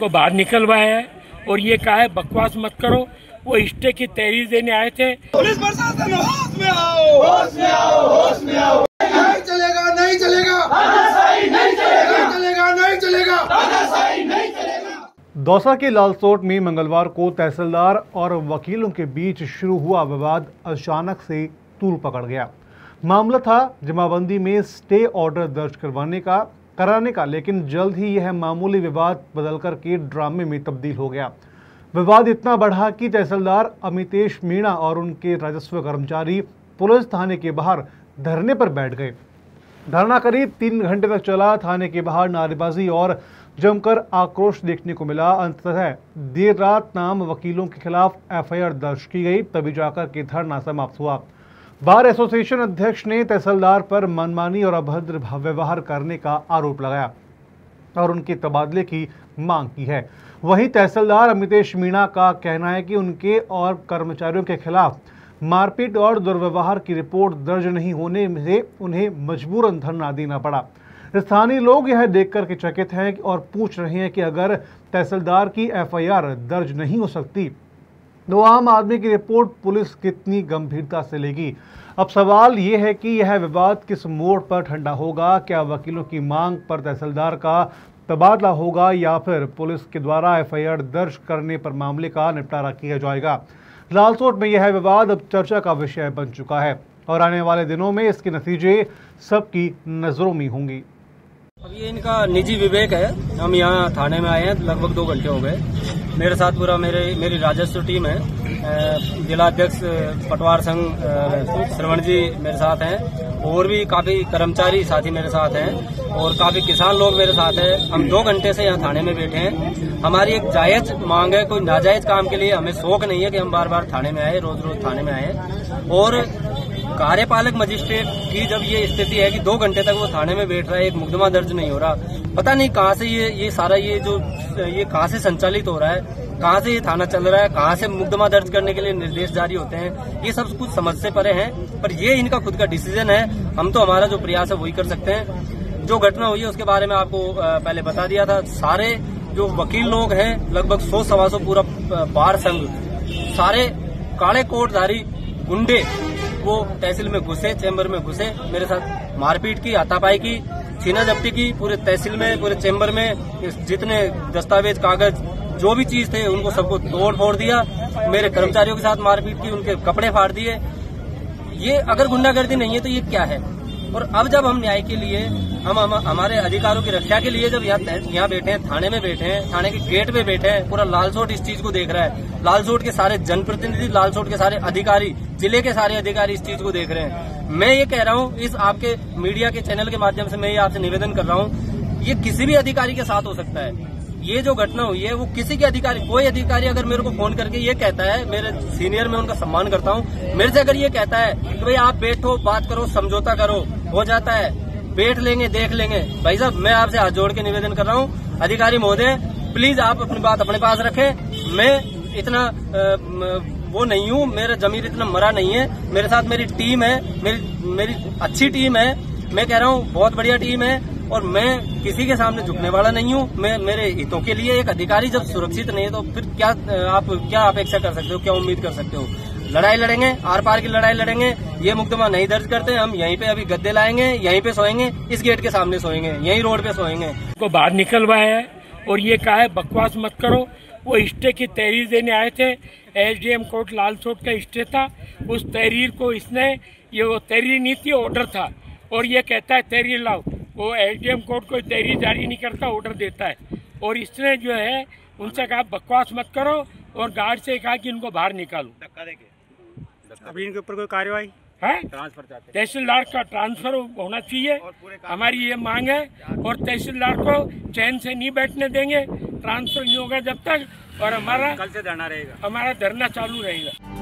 को बाहर निकलवाया है और ये कहा है बकवास मत करो। वो स्टे की तहरीर देने आए थे। पुलिस प्रशासन होश में आओ, होश में आओ, होश में आओ। नहीं चलेगा, नहीं चलेगा, तानाशाही नहीं चलेगा, नहीं चलेगा, नहीं चलेगा, तानाशाही नहीं चलेगा। दौसा के लालसोट में मंगलवार को तहसीलदार और वकीलों के बीच शुरू हुआ विवाद अचानक से तूल पकड़ गया। मामला था जमाबंदी में स्टे ऑर्डर दर्ज कराने का, लेकिन जल्द ही यह मामूली विवाद बदलकर के ड्रामे में तब्दील हो गया। विवाद इतना बढ़ा कि तहसीलदार अमितेश मीणा और उनके राजस्व कर्मचारी पुलिस थाने के बाहर धरने पर बैठ गए। धरना करीब 3 घंटे तक चला। थाने के बाहर नारेबाजी और जमकर आक्रोश देखने को मिला। अंततः देर रात नाम वकीलों के खिलाफ एफआईआर दर्ज की गई, तभी जाकर के धरना समाप्त हुआ। बार एसोसिएशन अध्यक्ष ने तहसीलदार पर मनमानी और अभद्र व्यवहार करने का आरोप लगाया और उनके तबादले की मांग की है। वहीं तहसीलदार अमितेश मीणा का कहना है कि उनके और कर्मचारियों के खिलाफ मारपीट और दुर्व्यवहार की रिपोर्ट दर्ज नहीं होने से उन्हें मजबूरन धरना देना पड़ा। स्थानीय लोग यह देखकर के चकित हैं और पूछ रहे हैं कि अगर तहसीलदार की एफआईआर दर्ज नहीं हो सकती तो आम आदमी की रिपोर्ट पुलिस कितनी गंभीरता से लेगी। अब सवाल ये है कि यह विवाद किस मोड़ पर ठंडा होगा। क्या वकीलों की मांग पर तहसीलदार का तबादला होगा या फिर पुलिस के द्वारा एफआईआर दर्ज करने पर मामले का निपटारा किया जाएगा। लालसोट में यह विवाद अब चर्चा का विषय बन चुका है और आने वाले दिनों में इसके नतीजे सबकी नजरों में होंगी। अब ये इनका निजी विवेक है। हम यहाँ थाने में आए हैं, लगभग 2 घंटे हो गए। मेरे साथ पूरा मेरी राजस्व टीम है। जिला अध्यक्ष पटवार संघ श्रवण जी मेरे साथ हैं और भी काफी कर्मचारी साथी मेरे साथ हैं और काफी किसान लोग मेरे साथ हैं। हम 2 घंटे से यहाँ थाने में बैठे हैं। हमारी एक जायज मांग है, कोई नाजायज काम के लिए हमें शौक नहीं है कि हम बार बार थाने में आए, रोज रोज थाने में आए। और कार्यपालक मजिस्ट्रेट की जब ये स्थिति है कि 2 घंटे तक वो थाने में बैठ रहा है, एक मुकदमा दर्ज नहीं हो रहा, पता नहीं कहाँ से ये सारा ये कहाँ से संचालित हो रहा है, कहाँ से ये थाना चल रहा है, कहाँ से मुकदमा दर्ज करने के लिए निर्देश जारी होते हैं, ये सब कुछ समझ से परे हैं। पर ये इनका खुद का डिसीजन है। हम तो हमारा जो प्रयास है वही कर सकते हैं। जो घटना हुई है उसके बारे में आपको पहले बता दिया था। सारे जो वकील लोग हैं, लगभग 100-125 पूरा बार संघ, सारे काले कोटधारी गुंडे वो तहसील में घुसे, चैम्बर में घुसे, मेरे साथ मारपीट की, हाथापाई की, छीना जब्ती की। पूरे तहसील में, पूरे चैम्बर में जितने दस्तावेज, कागज, जो भी चीज थे उनको सबको तोड़ फोड़ दिया। मेरे कर्मचारियों के साथ मारपीट की, उनके कपड़े फाड़ दिए। ये अगर गुंडागर्दी नहीं है तो ये क्या है। और अब जब हम न्याय के लिए, हम हमारे अधिकारों की रक्षा के लिए जब यहाँ बैठे हैं, थाने में बैठे हैं, थाने के गेट पे बैठे हैं, पूरा लालसोट इस चीज को देख रहा है। लालसोट के सारे जनप्रतिनिधि, लालसोट के सारे अधिकारी, जिले के सारे अधिकारी इस चीज को देख रहे हैं। मैं ये कह रहा हूँ, इस आपके मीडिया के चैनल के माध्यम से मैं ये आपसे निवेदन कर रहा हूँ, ये किसी भी अधिकारी के साथ हो सकता है। ये जो घटना हुई है वो किसी के अधिकारी, कोई अधिकारी अगर मेरे को फोन करके ये कहता है, मेरे सीनियर में उनका सम्मान करता हूँ, मेरे से अगर ये कहता है कि भाई आप बैठो, बात करो, समझौता करो, हो जाता है, बैठ लेंगे, देख लेंगे। भाई साहब, मैं आपसे हाथ जोड़ के निवेदन कर रहा हूँ, अधिकारी महोदय, प्लीज आप अपनी बात अपने पास रखें। मैं इतना वो नहीं हूँ, मेरा जमीर इतना मरा नहीं है। मेरे साथ मेरी टीम है, मेरी अच्छी टीम है। मैं कह रहा हूँ बहुत बढ़िया टीम है और मैं किसी के सामने झुकने वाला नहीं हूँ। मैं मेरे हितों के लिए, एक अधिकारी जब सुरक्षित नहीं है तो फिर क्या अपेक्षा कर सकते हो, क्या उम्मीद कर सकते हो। लड़ाई लड़ेंगे, आर पार की लड़ाई लड़ेंगे। ये मुकदमा नहीं दर्ज करते, हम यहीं पे अभी गद्दे लाएंगे, यहीं पे सोएंगे, इस गेट के सामने सोएंगे, यहीं रोड पे सोएंगे। को बाहर निकलवाया है और ये कहा है बकवास मत करो। वो स्टे की तहरीर देने आए थे। एसडीएम कोर्ट लालसोट का स्टे था। उस तहरीर को इसने, ये वो तहरीर नहीं थी, ऑर्डर था, और ये कहता है तहरीर लाओ। वो एसडीएम कोर्ट कोई तहरीर जारी नहीं करता, ऑर्डर देता है। और इसने जो है उनसे कहा बकवास मत करो और गार्ड से कहा कि इनको बाहर निकालो। धक्का देके अभी इनके ऊपर कोई कार्रवाई है? तहसीलदार का ट्रांसफर होना चाहिए, हमारी ये मांग है। और तहसीलदार को चैन से नहीं बैठने देंगे, ट्रांसफर नहीं होगा जब तक। और हमारा कल से धरना रहेगा, हमारा धरना चालू रहेगा।